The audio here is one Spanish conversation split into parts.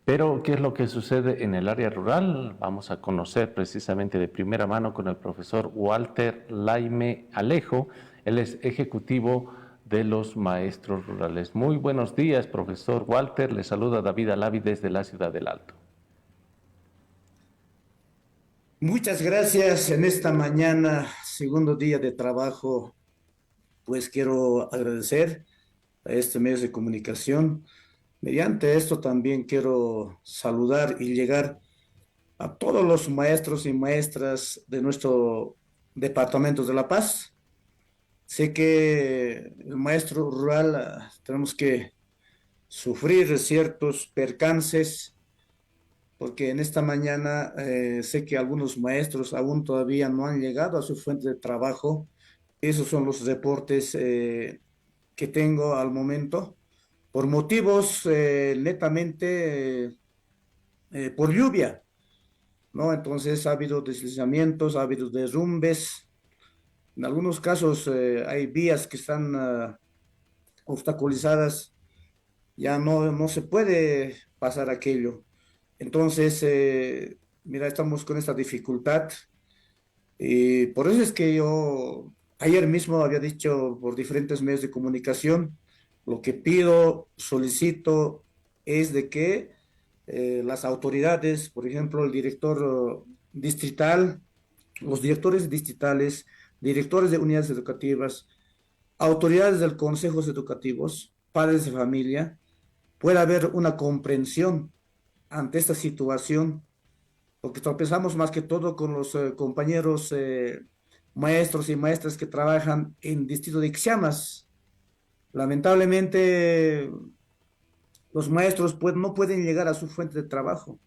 Pero, ¿qué es lo que sucede en el área rural? Vamos a conocer precisamente de primera mano con el profesor Walter Laime Alejo. Él es ejecutivo de los maestros rurales. Muy buenos días, profesor Walter. Le saluda David Alavi desde la ciudad del Alto. Muchas gracias en esta mañana, segundo día de trabajo, pues quiero agradecer a este medio de comunicación. Mediante esto también quiero saludar y llegar a todos los maestros y maestras de nuestro departamento de La Paz. Sé que el maestro rural tenemos que sufrir ciertos percances porque en esta mañana sé que algunos maestros aún todavía no han llegado a su fuente de trabajo. Esos son los reportes que tengo al momento, por motivos netamente por lluvia, ¿no? Entonces ha habido deslizamientos, ha habido derrumbes. En algunos casos hay vías que están obstaculizadas, ya no se puede pasar aquello. Entonces, mira, estamos con esta dificultad y por eso es que yo ayer mismo había dicho por diferentes medios de comunicación, lo que pido, solicito es de que las autoridades, por ejemplo, el director distrital, los directores distritales, directores de unidades educativas, autoridades del consejos educativos, padres de familia, pueda haber una comprensión ante esta situación porque tropezamos más que todo con los compañeros maestros y maestras que trabajan en distrito de Ixamas. Lamentablemente, los maestros pues, no pueden llegar a su fuente de trabajo.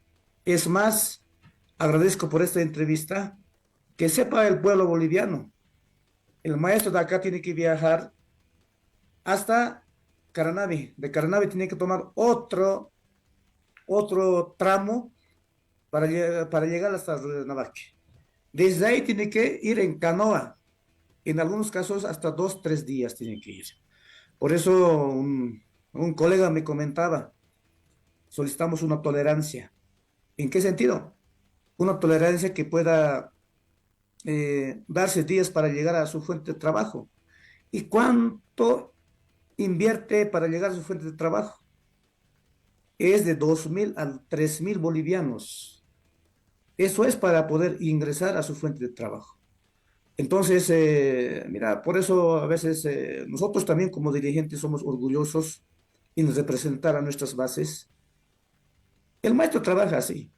Es más, agradezco por esta entrevista, que sepa el pueblo boliviano, el maestro de acá tiene que viajar hasta Caranavi, de Caranavi tiene que tomar otro tramo para llegar hasta Navaque. Desde ahí tiene que ir en canoa. En algunos casos hasta 2, 3 días tiene que ir. Por eso un colega me comentaba, solicitamos una tolerancia. ¿En qué sentido? Una tolerancia que pueda darse días para llegar a su fuente de trabajo. ¿Y cuánto invierte para llegar a su fuente de trabajo? Es de 2.000 a 3.000 bolivianos. Eso es para poder ingresar a su fuente de trabajo. Entonces, mira, por eso a veces nosotros también como dirigentes somos orgullosos en representar a nuestras bases. El maestro trabaja así,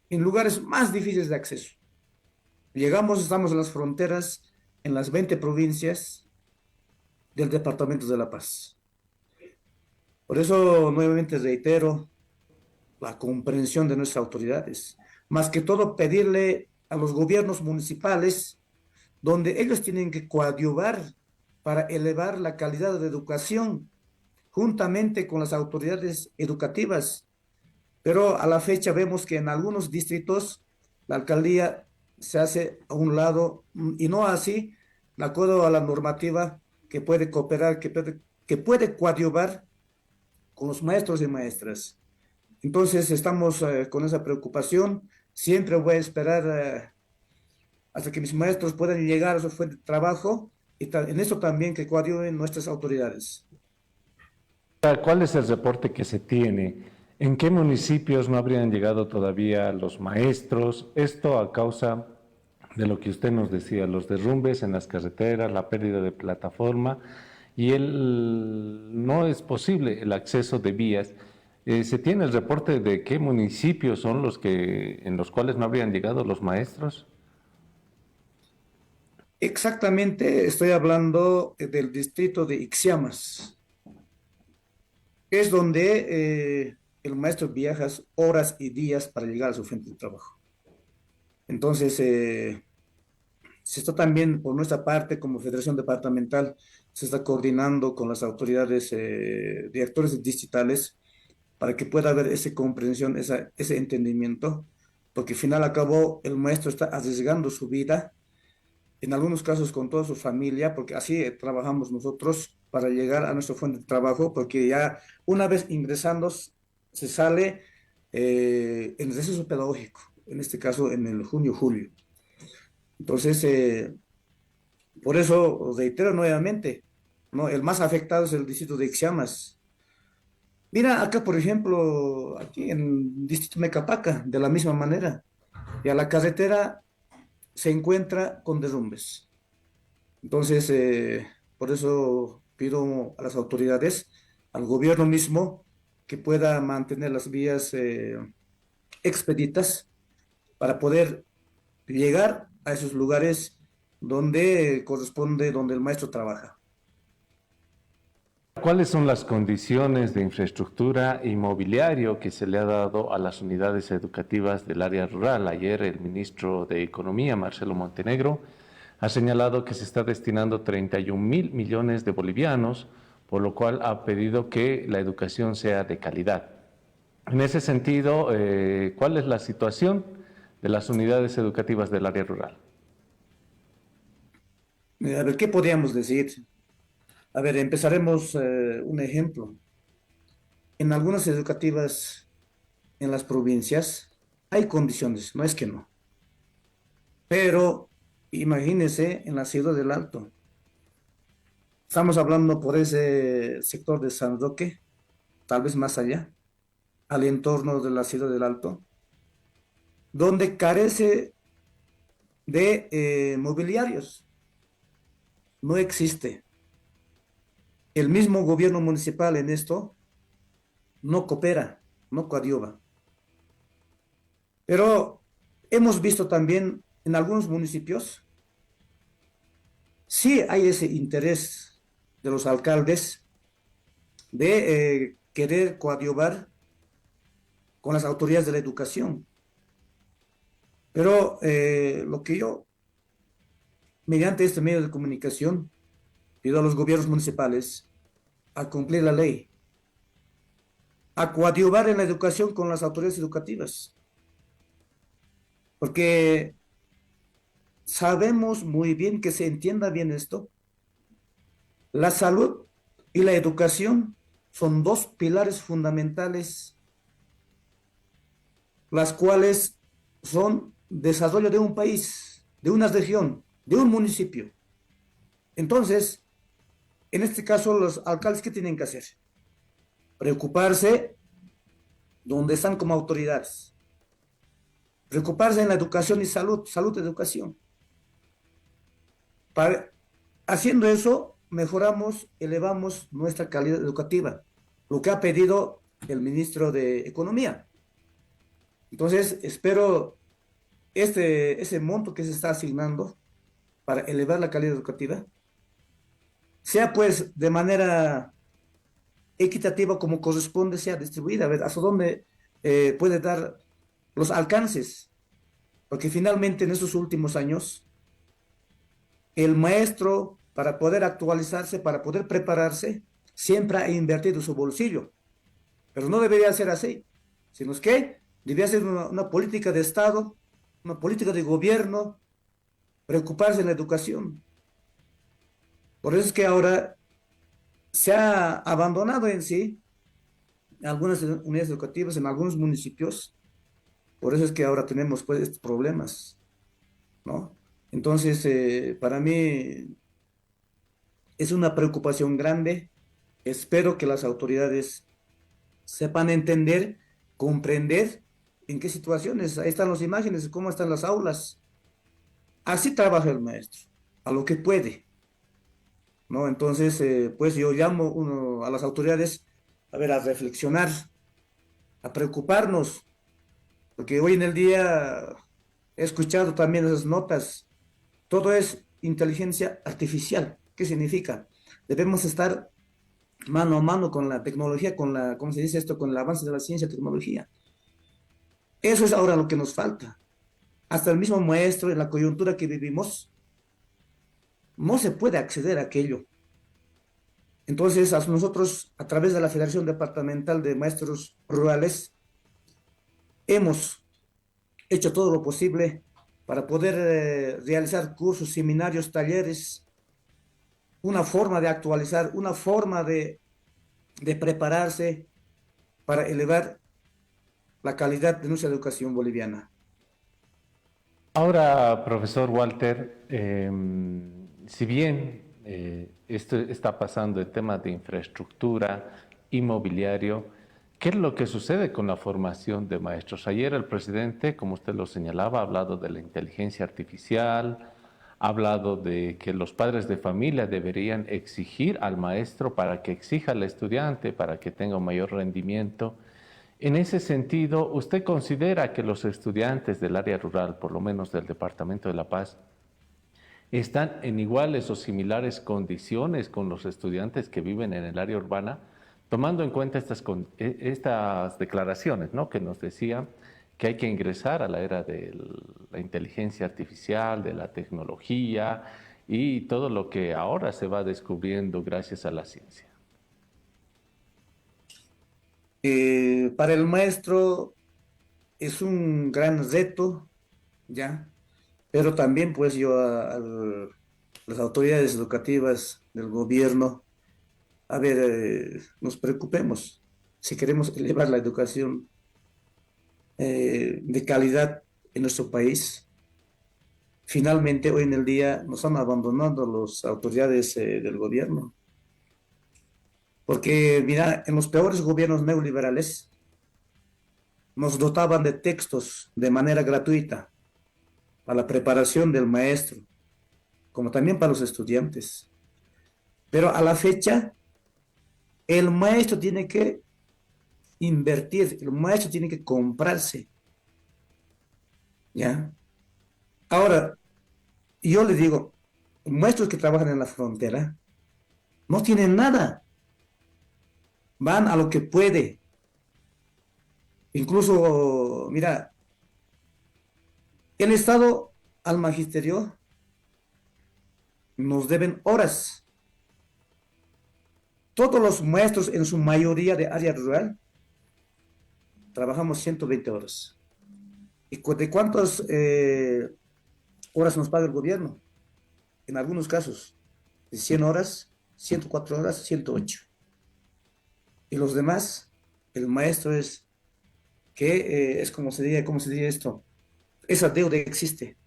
en lugares más difíciles de acceso. Llegamos, estamos en las fronteras, en las 20 provincias del departamento de La Paz. Por eso nuevamente reitero la comprensión de nuestras autoridades. Más que todo pedirle a los gobiernos municipales donde ellos tienen que coadyuvar para elevar la calidad de educación juntamente con las autoridades educativas. Pero a la fecha vemos que en algunos distritos la alcaldía se hace a un lado y no así, de acuerdo a la normativa que puede cooperar, que puede coadyuvar con los maestros y maestras. Entonces estamos con esa preocupación. Siempre voy a esperar hasta que mis maestros puedan llegar a su fuente de trabajo y en eso también que coadyuven nuestras autoridades. ¿Cuál es el reporte que se tiene? ¿En qué municipios no habrían llegado todavía los maestros? Esto a causa de lo que usted nos decía, los derrumbes en las carreteras, la pérdida de plataforma y no es posible el acceso de vías. ¿Se tiene el reporte de qué municipios son en los cuales no habrían llegado los maestros? Exactamente, estoy hablando del distrito de Ixiamas. Es donde el maestro viaja horas y días para llegar a su fuente de trabajo. Entonces, se está también, por nuestra parte, como Federación Departamental, se está coordinando con las autoridades directores distritales para que pueda haber esa comprensión, ese entendimiento, porque al final a cabo el maestro está arriesgando su vida, en algunos casos con toda su familia, porque así trabajamos nosotros para llegar a nuestra fuente de trabajo, porque ya una vez ingresando se sale en el receso pedagógico, en este caso en el junio-julio. Entonces, por eso reitero nuevamente, ¿no? El más afectado es el distrito de Ixamas. Mira, acá, por ejemplo, aquí en el distrito Mecapaca, de la misma manera, y a la carretera se encuentra con derrumbes. Entonces, por eso pido a las autoridades, al gobierno mismo, que pueda mantener las vías expeditas para poder llegar a esos lugares donde corresponde, donde el maestro trabaja. ¿Cuáles son las condiciones de infraestructura e inmobiliario que se le ha dado a las unidades educativas del área rural? Ayer el ministro de Economía, Marcelo Montenegro, ha señalado que se está destinando 31.000 millones de bolivianos, por lo cual ha pedido que la educación sea de calidad. En ese sentido, ¿cuál es la situación de las unidades educativas del área rural? A ver, ¿qué podríamos decir? A ver, empezaremos un ejemplo. En algunas educativas en las provincias hay condiciones, no es que no. Pero imagínense en la Ciudad del Alto. Estamos hablando por ese sector de San Roque, tal vez más allá, al entorno de la Ciudad del Alto, donde carece de mobiliarios. No existe. El mismo gobierno municipal en esto no coopera, no coadyuva. Pero hemos visto también en algunos municipios, sí hay ese interés de los alcaldes de querer coadyuvar con las autoridades de la educación. Pero lo que yo, mediante este medio de comunicación, pido a los gobiernos municipales a cumplir la ley, a coadyuvar en la educación con las autoridades educativas, porque sabemos muy bien que se entienda bien esto. La salud y la educación son dos pilares fundamentales, las cuales son desarrollo de un país, de una región, de un municipio. Entonces, en este caso, los alcaldes, ¿qué tienen que hacer? Preocuparse donde están como autoridades. Preocuparse en la educación y salud, salud, educación. Para, haciendo eso, mejoramos, elevamos nuestra calidad educativa, lo que ha pedido el ministro de Economía. Entonces, espero ese monto que se está asignando para elevar la calidad educativa sea pues de manera equitativa como corresponde, sea distribuida, a ver hasta dónde puede dar los alcances, porque finalmente en estos últimos años el maestro para poder actualizarse, para poder prepararse, siempre ha invertido su bolsillo, pero no debería ser así, sino que debería ser una política de Estado, una política de gobierno, preocuparse en la educación. Por eso es que ahora se ha abandonado en sí algunas unidades educativas en algunos municipios, por eso es que ahora tenemos pues estos problemas, ¿no? Entonces, para mí es una preocupación grande. Espero que las autoridades sepan entender, comprender en qué situaciones. Ahí están las imágenes, cómo están las aulas. Así trabaja el maestro, a lo que puede, ¿no? Entonces, pues yo llamo a las autoridades a ver, a reflexionar, a preocuparnos, porque hoy en el día he escuchado también esas notas. Todo es inteligencia artificial. ¿Qué significa? Debemos estar mano a mano con la tecnología, con la, ¿cómo se dice esto? Con el avance de la ciencia y tecnología. Eso es ahora lo que nos falta. Hasta el mismo maestro, en la coyuntura que vivimos, no se puede acceder a aquello. Entonces, a nosotros, a través de la Federación Departamental de Maestros Rurales, hemos hecho todo lo posible para poder realizar cursos, seminarios, talleres, una forma de actualizar, una forma de prepararse para elevar la calidad de nuestra educación boliviana. Ahora, profesor Walter, si bien esto está pasando en temas de infraestructura, inmobiliario, ¿qué es lo que sucede con la formación de maestros? Ayer el presidente, como usted lo señalaba, ha hablado de la inteligencia artificial, ha hablado de que los padres de familia deberían exigir al maestro para que exija al estudiante, para que tenga un mayor rendimiento. En ese sentido, ¿usted considera que los estudiantes del área rural, por lo menos del Departamento de La Paz, están en iguales o similares condiciones con los estudiantes que viven en el área urbana, tomando en cuenta estas declaraciones, ¿no? Que nos decían que hay que ingresar a la era de la inteligencia artificial, de la tecnología y todo lo que ahora se va descubriendo gracias a la ciencia? Para el maestro es un gran reto, ¿ya? Pero también pues yo las autoridades educativas del gobierno, a ver, nos preocupemos si queremos elevar la educación de calidad en nuestro país. Finalmente, hoy en el día nos han abandonado las autoridades del gobierno, porque mira, en los peores gobiernos neoliberales nos dotaban de textos de manera gratuita para la preparación del maestro, como también para los estudiantes. Pero a la fecha, el maestro tiene que invertir, el maestro tiene que comprarse, ¿ya? Ahora, yo le digo, maestros que trabajan en la frontera no tienen nada, van a lo que puede. Incluso, mira, el Estado al magisterio nos deben horas. Todos los maestros, en su mayoría de área rural, trabajamos 120 horas. ¿Y de cuántas horas nos paga el gobierno? En algunos casos, de 100 horas, 104 horas, 108. Y los demás, el maestro es como se diría esto, esa deuda existe.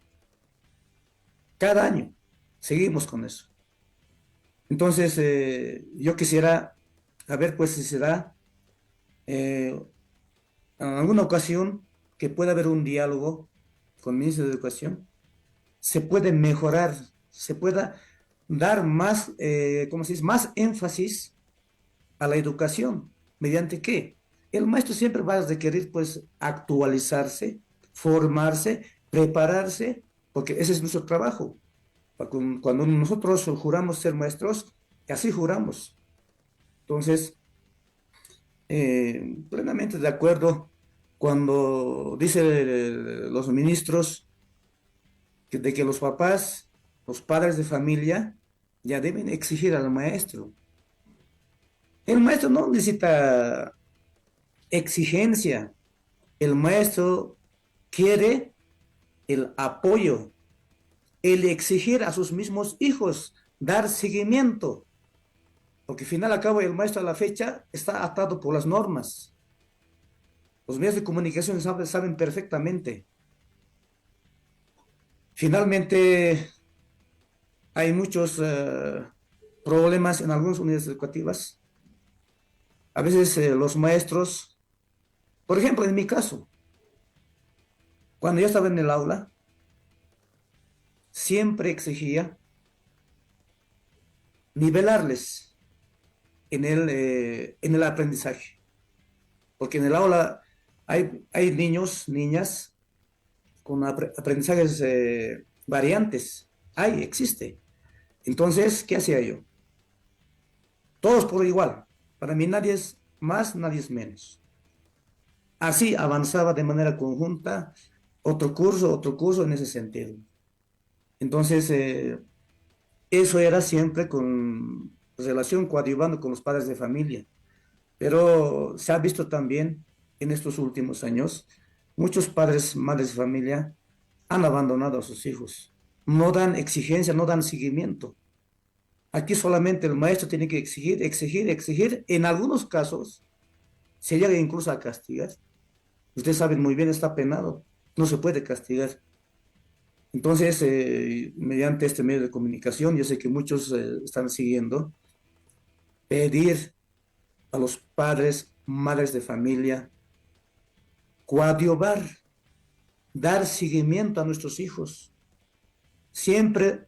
Cada año seguimos con eso. Entonces, yo quisiera, a ver, pues si se da eh, en alguna ocasión que pueda haber un diálogo con el ministro de Educación, se puede mejorar, se pueda dar más, ¿cómo se dice?, más énfasis a la educación. ¿Mediante qué? El maestro siempre va a requerir, pues, actualizarse, formarse, prepararse, porque ese es nuestro trabajo. Cuando nosotros juramos ser maestros, así juramos. Entonces, plenamente de acuerdo cuando dice los ministros de que los papás, los padres de familia, ya deben exigir al maestro. El maestro no necesita exigencia, el maestro quiere el apoyo, el exigir a sus mismos hijos, dar seguimiento, porque al final a cabo el maestro a la fecha está atado por las normas. Los medios de comunicación saben perfectamente. Finalmente, hay muchos problemas en algunas unidades educativas. A veces los maestros, por ejemplo, en mi caso, cuando yo estaba en el aula, siempre exigía nivelarles en el aprendizaje, porque en el aula hay niños, niñas con aprendizajes variantes, existe. Entonces, ¿qué hacía yo? Todos por igual. Para mí nadie es más, nadie es menos. Así avanzaba de manera conjunta, otro curso en ese sentido. Entonces, eso era siempre con relación coadyuvando con los padres de familia. Pero se ha visto también en estos últimos años, muchos padres, madres de familia han abandonado a sus hijos. No dan exigencia, no dan seguimiento. Aquí solamente el maestro tiene que exigir, exigir, exigir. En algunos casos se llega incluso a castigar. Ustedes saben muy bien, está penado, no se puede castigar. Entonces, mediante este medio de comunicación, yo sé que muchos están siguiendo, pedir a los padres, madres de familia, coadyuvar, dar seguimiento a nuestros hijos, siempre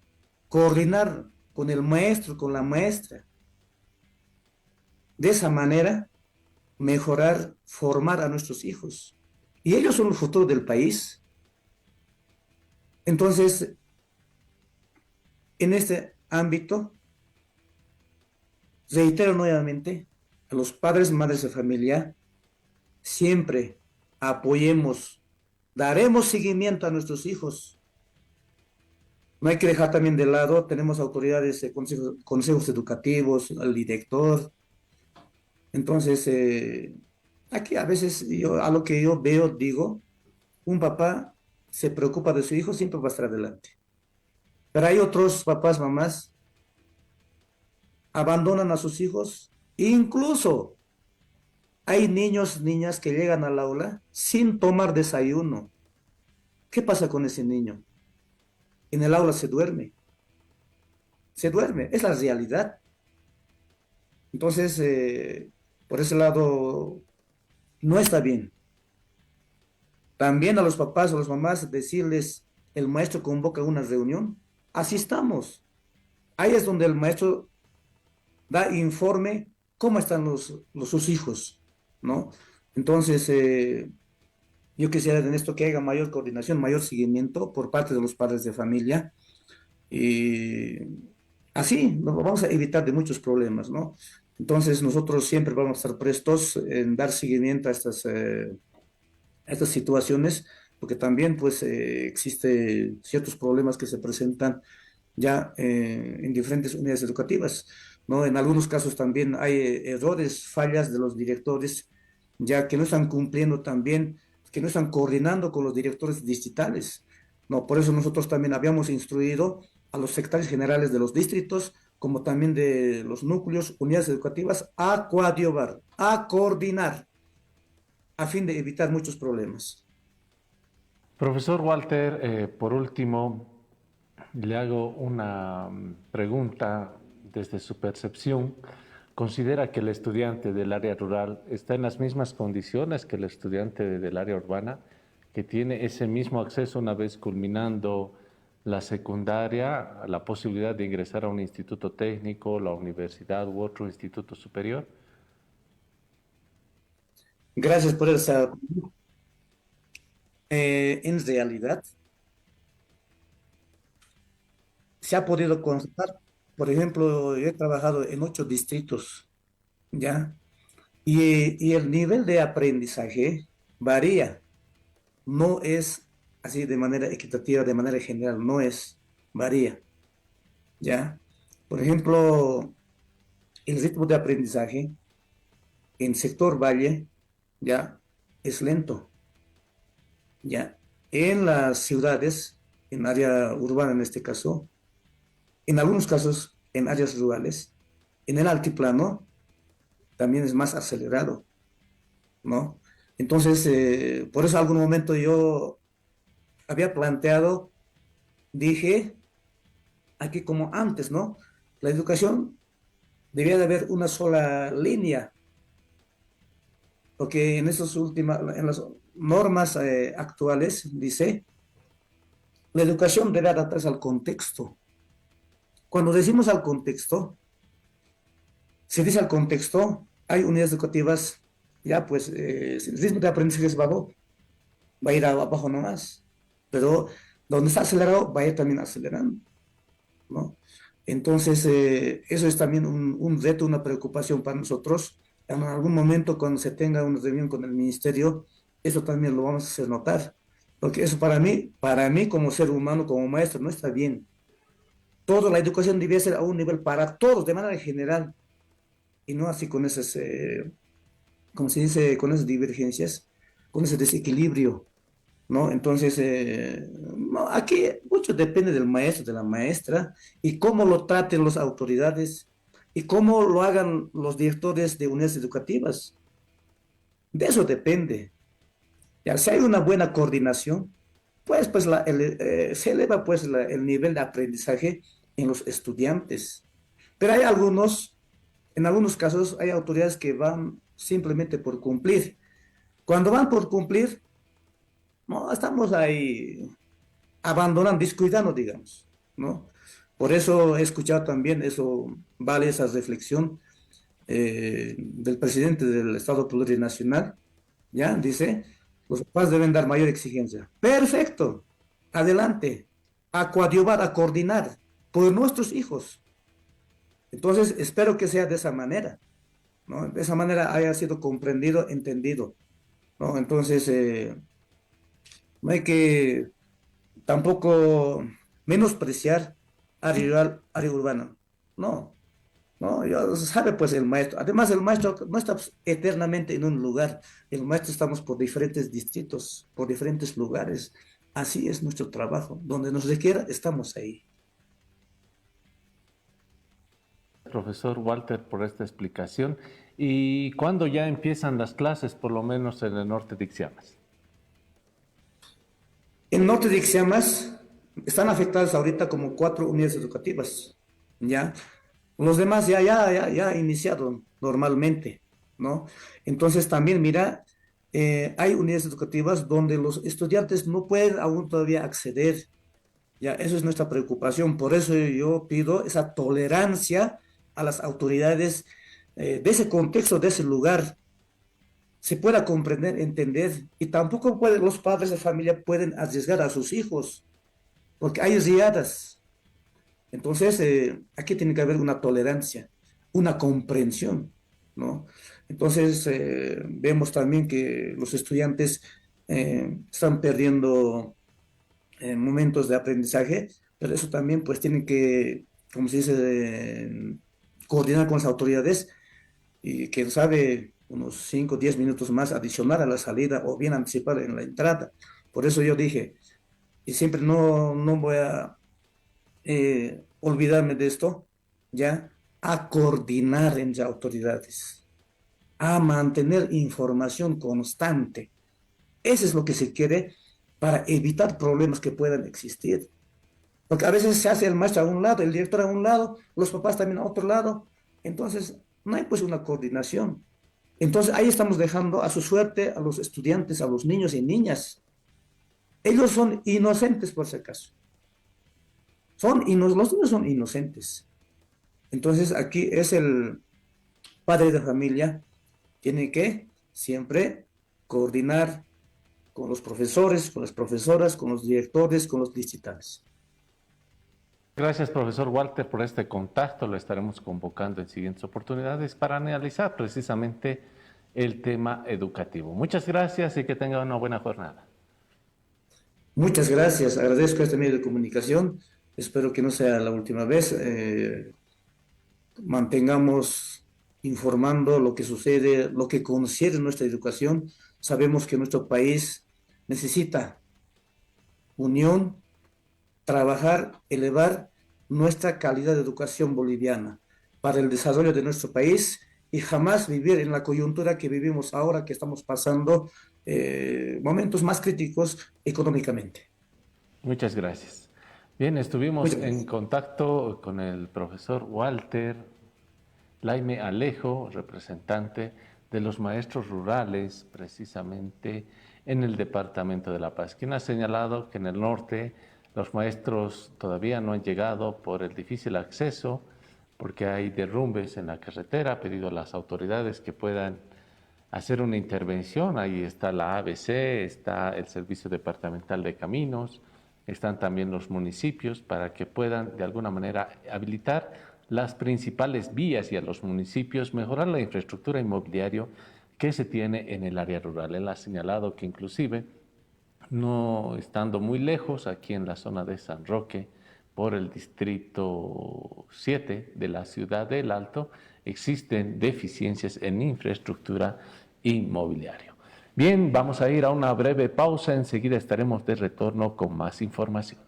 coordinar con el maestro, con la maestra. De esa manera, mejorar, formar a nuestros hijos. Y ellos son el futuro del país. Entonces, en este ámbito, reitero nuevamente a los padres, madres de familia, siempre apoyemos, daremos seguimiento a nuestros hijos. No hay que dejar también de lado, tenemos autoridades, consejos educativos, al director. Entonces, aquí a veces yo, a lo que yo veo, digo, un papá se preocupa de su hijo, siempre va a estar adelante. Pero hay otros papás, mamás, abandonan a sus hijos, incluso hay niños, niñas que llegan al aula sin tomar desayuno. ¿Qué pasa con ese niño? En el aula se duerme, es la realidad. Entonces, por ese lado, no está bien. También a los papás o a las mamás decirles, el maestro convoca una reunión, asistamos. Ahí es donde el maestro da informe cómo están sus hijos, ¿no? Entonces, yo quisiera en esto que haya mayor coordinación, mayor seguimiento por parte de los padres de familia y así nos vamos a evitar de muchos problemas, ¿no? Entonces, nosotros siempre vamos a estar prestos en dar seguimiento a estas situaciones, porque también, pues, existe ciertos problemas que se presentan ya en diferentes unidades educativas, ¿no? En algunos casos también hay errores, fallas de los directores, ya que no están cumpliendo también, que no están coordinando con los directores distritales, ¿no? Por eso nosotros también habíamos instruido a los secretarios generales de los distritos, como también de los núcleos, unidades educativas, a coadyuvar, a coordinar, a fin de evitar muchos problemas. Profesor Walter, por último, le hago una pregunta desde su percepción. ¿Considera que el estudiante del área rural está en las mismas condiciones que el estudiante del área urbana, que tiene ese mismo acceso una vez culminando la secundaria, a la posibilidad de ingresar a un instituto técnico, la universidad u otro instituto superior? Gracias por esa. En realidad, se ha podido constatar, por ejemplo, yo he trabajado en 8 distritos, ¿ya? Y el nivel de aprendizaje varía, no es así de manera equitativa, de manera general, no es, varía, ¿ya? Por ejemplo, el ritmo de aprendizaje en sector valle, ¿ya? Es lento, ¿ya? En las ciudades, en área urbana en este caso, en algunos casos en áreas rurales, en el altiplano, también es más acelerado, ¿no? Entonces, por eso en algún momento yo había planteado, dije, aquí como antes, ¿no? La educación debía de haber una sola línea, porque en las normas actuales dice, la educación debe adaptarse al contexto. Cuando decimos al contexto, se dice al contexto, hay unidades educativas, ya pues, si el ritmo de aprendizaje es bajo, va a ir abajo nomás, pero donde está acelerado, va a ir también acelerando, ¿no? Entonces, eso es también un reto, una preocupación para nosotros. En algún momento, cuando se tenga una reunión con el ministerio, eso también lo vamos a hacer notar, porque eso para mí como ser humano, como maestro, no está bien. Toda la educación debe ser a un nivel para todos, de manera general, y no así con esas, como se dice, con esas divergencias, con ese desequilibrio, ¿no? Entonces, no, aquí mucho depende del maestro, de la maestra, y cómo lo traten las autoridades, y cómo lo hagan los directores de unidades educativas. De eso depende. Ya, si hay una buena coordinación, se eleva pues el nivel de aprendizaje en los estudiantes. Pero hay en algunos casos, hay autoridades que van simplemente por cumplir. Cuando van por cumplir, no, estamos ahí abandonando, descuidando, digamos, ¿no? Por eso he escuchado también, eso vale esa reflexión del presidente del Estado Plurinacional, ¿ya? Dice, los papás deben dar mayor exigencia. Perfecto, adelante, a coadyuvar, a coordinar por nuestros hijos. Entonces, espero que sea de esa manera, ¿no? De esa manera haya sido comprendido, entendido, ¿no? Entonces, no hay que tampoco menospreciar área urbana. No, no, ya sabe pues el maestro. Además, el maestro no está pues, eternamente en un lugar. El maestro estamos por diferentes distritos, por diferentes lugares. Así es nuestro trabajo. Donde nos requiera, estamos ahí. Profesor Walter, por esta explicación. ¿Y cuándo ya empiezan las clases, por lo menos en el norte de Ixmiamas? En Norte de Ixmiamas están afectadas ahorita como 4 unidades educativas, ¿ya? Los demás ya iniciaron normalmente, ¿no? Entonces también, mira, hay unidades educativas donde los estudiantes no pueden aún todavía acceder, ya, eso es nuestra preocupación. Por eso yo pido esa tolerancia a las autoridades de ese contexto, de ese lugar, se pueda comprender, entender, y tampoco los padres de familia pueden arriesgar a sus hijos, porque hay riadas. Entonces, aquí tiene que haber una tolerancia, una comprensión, ¿no? Entonces, vemos también que los estudiantes están perdiendo momentos de aprendizaje, pero eso también pues tiene que, como se dice, coordinar con las autoridades y quién sabe, unos 5 o 10 minutos más adicionar a la salida o bien anticipar en la entrada. Por eso yo dije, y siempre no voy a olvidarme de esto, ¿ya? A coordinar entre autoridades, a mantener información constante. Eso es lo que se quiere para evitar problemas que puedan existir. Porque a veces se hace el maestro a un lado, el director a un lado, los papás también a otro lado. Entonces, no hay pues una coordinación. Entonces, ahí estamos dejando a su suerte a los estudiantes, a los niños y niñas. Ellos son inocentes por si acaso. Los niños son inocentes. Entonces, aquí es el padre de familia, tiene que siempre coordinar con los profesores, con las profesoras, con los directores, con los distritales. Gracias, profesor Walter, por este contacto. Lo estaremos convocando en siguientes oportunidades para analizar precisamente el tema educativo. Muchas gracias y que tenga una buena jornada. Muchas gracias, agradezco este medio de comunicación. Espero que no sea la última vez. Mantengamos informando lo que sucede, lo que concierne nuestra educación. Sabemos que nuestro país necesita unión, trabajar, elevar nuestra calidad de educación boliviana para el desarrollo de nuestro país y jamás vivir en la coyuntura que vivimos ahora, que estamos pasando momentos más críticos económicamente. Muchas gracias. Bien, estuvimos Muchas en gracias. contacto con el profesor Walter Laime Alejo, representante de los maestros rurales, precisamente en el departamento de La Paz, quien ha señalado que en el norte los maestros todavía no han llegado por el difícil acceso, porque hay derrumbes en la carretera. Ha pedido a las autoridades que puedan hacer una intervención. Ahí está la ABC, está el Servicio Departamental de Caminos, están también los municipios para que puedan de alguna manera habilitar las principales vías y a los municipios mejorar la infraestructura inmobiliaria que se tiene en el área rural. Él ha señalado que inclusive, no estando muy lejos, aquí en la zona de San Roque, por el distrito 7 de la ciudad del Alto, existen deficiencias en infraestructura inmobiliaria. Bien, vamos a ir a una breve pausa, enseguida estaremos de retorno con más información.